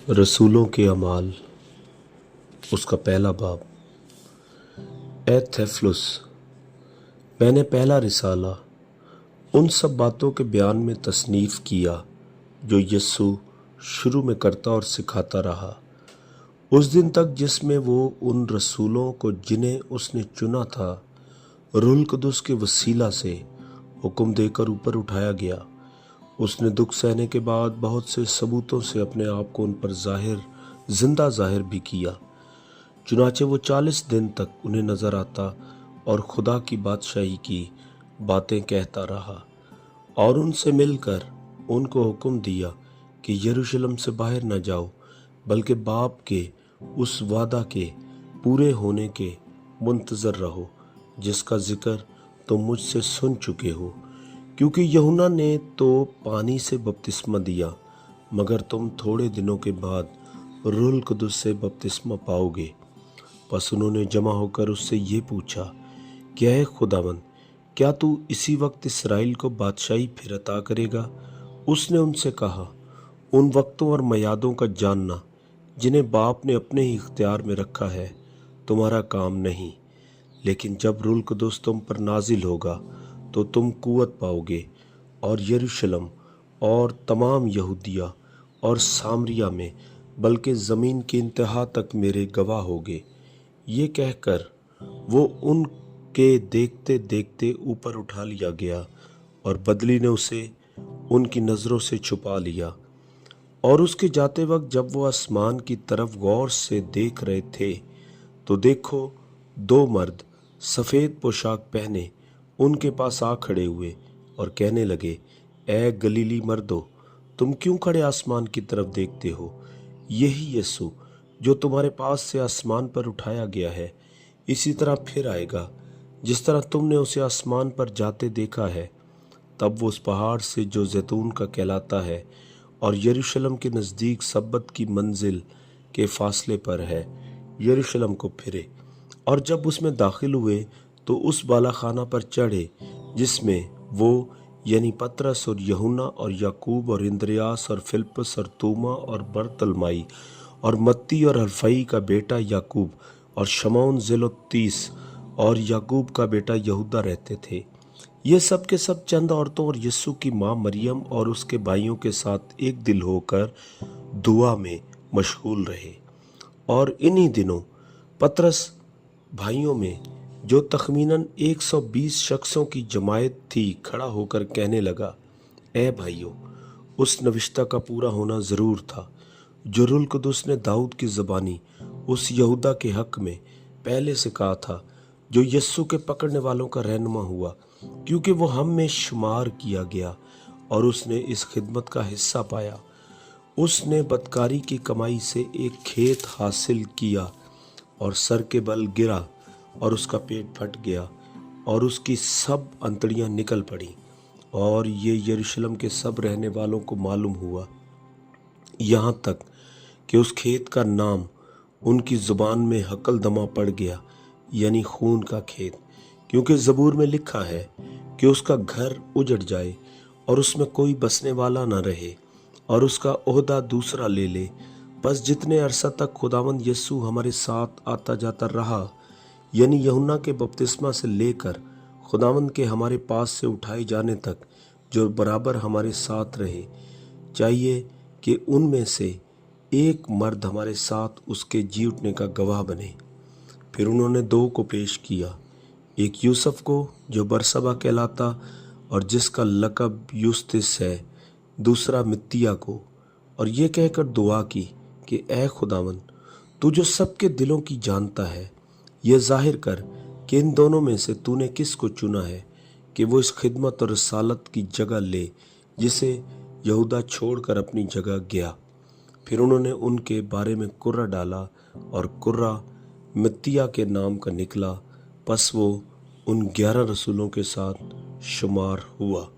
रसूलों के अमाल, उसका पहला बाब। ए थेफलुस, मैंने पहला रिसाला उन सब बातों के बयान में तसनीफ़ किया जो यस्सु शुरू में करता और सिखाता रहा, उस दिन तक जिसमें वो उन रसूलों को जिन्हें उसने चुना था रूहुल कुदुस के वसीला से हुक्म देकर ऊपर उठाया गया। उसने दुख सहने के बाद बहुत से सबूतों से अपने आप को उन पर जिंदा जाहिर भी किया। चुनाचे वो 40 दिन तक उन्हें नजर आता और खुदा की बादशाही की बातें कहता रहा, और उनसे मिलकर उनको हुक्म दिया कि यरूशलेम से बाहर न जाओ, बल्कि बाप के उस वादा के पूरे होने के मुंतजर रहो जिसका जिक्र तुम मुझसे सुन चुके हो। क्योंकि यूहन्ना ने तो पानी से बपतिस्मा दिया, मगर तुम थोड़े दिनों के बाद रूहुल कुदुस से बपतिस्मा पाओगे। बस उन्होंने जमा होकर उससे ये पूछा कि ऐ खुदावंद, क्या तू इसी वक्त इसराइल को बादशाही फिर अता करेगा? उसने उनसे कहा, उन वक्तों और मयादों का जानना जिन्हें बाप ने अपने ही इख्तियार में रखा है तुम्हारा काम नहीं, लेकिन जब रूहुल कुदुस तुम पर नाजिल होगा तो तुम कुव्वत पाओगे, और यरूशलेम और तमाम यहूदिया और सामरिया में बल्कि ज़मीन की इंतहा तक मेरे गवाह होगे। ये कहकर वो उनके देखते देखते ऊपर उठा लिया गया और बदली ने उसे उनकी नज़रों से छुपा लिया। और उसके जाते वक्त जब वो आसमान की तरफ गौर से देख रहे थे तो देखो, 2 मर्द सफ़ेद पोशाक पहने उनके पास आ खड़े हुए और कहने लगे, ए गलीली मर्दो, तुम क्यों खड़े आसमान की तरफ देखते हो? यही यीशु जो तुम्हारे पास से आसमान पर उठाया गया है, इसी तरह फिर आएगा जिस तरह तुमने उसे आसमान पर जाते देखा है। तब वो उस पहाड़ से जो जैतून का कहलाता है और यरूशलेम के नज़दीक सब्बत की मंजिल के फासले पर है, यरूशलेम को फिरे, और जब उसमें दाखिल हुए तो उस बालाखाना पर चढ़े जिसमें वो यानी पतरस और यूहन्ना और याकूब और इंद्रियास और फिलिप्पुस और तोमा और बरतलमाई और मत्ती और हलफई का बेटा याकूब और शमौन ज़ेलोतीस और याकूब का बेटा यहूदा रहते थे। ये सब के सब चंद औरतों और यीशु की माँ मरियम और उसके भाइयों के साथ एक दिल होकर दुआ में मशगूल रहे। और इन्हीं दिनों पतरस भाइयों में जो तखमीनन 120 शख्सों की जमायत थी खड़ा होकर कहने लगा, ए भाइयों, उस नविश्ता का पूरा होना ज़रूर था जो रूहुल कुदुस ने दाऊद की ज़बानी उस यहूदा के हक में पहले से कहा था, जो यस्सु के पकड़ने वालों का रहनुमा हुआ, क्योंकि वो हम में शुमार किया गया और उसने इस खिदमत का हिस्सा पाया। उसने बदकारी की कमाई से एक खेत हासिल किया और सर के बल गिरा और उसका पेट फट गया और उसकी सब अंतड़ियां निकल पड़ी, और ये यरूशलेम के सब रहने वालों को मालूम हुआ, यहाँ तक कि उस खेत का नाम उनकी ज़ुबान में हकलदमा पड़ गया, यानी खून का खेत, क्योंकि ज़बूर में लिखा है कि उसका घर उजड़ जाए और उसमें कोई बसने वाला न रहे और उसका ओहदा दूसरा ले ले। बस जितने अरसा तक खुदावंद यीशु हमारे साथ आता जाता रहा, यानी यूहन्ना के बपतिस्मा से लेकर खुदावंद के हमारे पास से उठाए जाने तक, जो बराबर हमारे साथ रहे, चाहिए कि उनमें से एक मर्द हमारे साथ उसके जी उठने का गवाह बने। फिर उन्होंने 2 को पेश किया, एक यूसुफ को जो बरसबा कहलाता और जिसका लक़ब यूस्तिस है, दूसरा मित्तिया को, और ये कहकर दुआ की कि ए खुदावंद, तू जो सबके दिलों की जानता है, यह जाहिर कर कि इन दोनों में से तूने किस को चुना है कि वो इस खिदमत और रसालत की जगह ले जिसे यहूदा छोड़कर अपनी जगह गया। फिर उन्होंने उनके बारे में कुर्रा डाला और कुर्रा मित्तिया के नाम का निकला। बस वो उन 11 रसूलों के साथ शुमार हुआ।